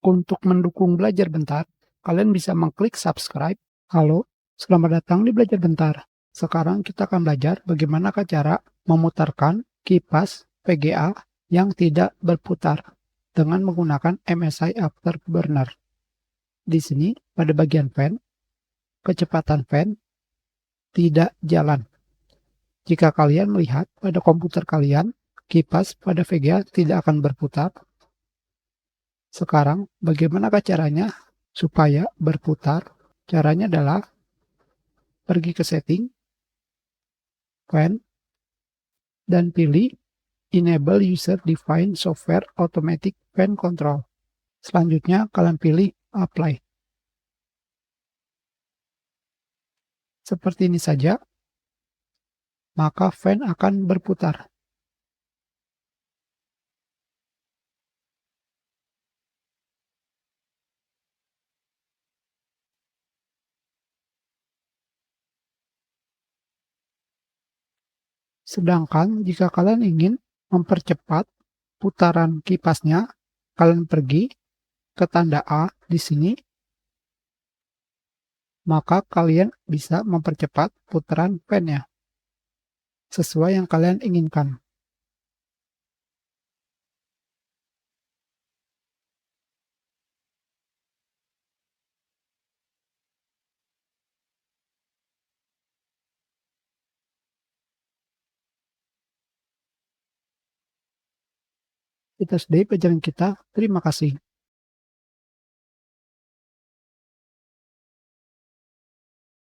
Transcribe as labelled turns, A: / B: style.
A: Untuk mendukung Belajar Bentar, kalian bisa mengklik subscribe. Halo, selamat datang di Belajar Bentar. Sekarang kita akan belajar bagaimana cara memutarkan kipas VGA yang tidak berputar dengan menggunakan MSI Afterburner. Di sini, pada bagian fan, kecepatan fan tidak jalan. Jika kalian melihat pada komputer kalian, kipas pada VGA tidak akan berputar. Sekarang, bagaimana caranya supaya berputar? Caranya adalah pergi ke setting, fan, dan pilih Enable User Defined Software Automatic Fan Control. Selanjutnya, kalian pilih Apply. Seperti ini saja, maka fan akan berputar. Sedangkan jika kalian ingin mempercepat putaran kipasnya, kalian pergi ke tanda A di sini, maka kalian bisa mempercepat putaran fan-nya sesuai yang kalian inginkan. Itu sudah pelajaran kita. Terima kasih.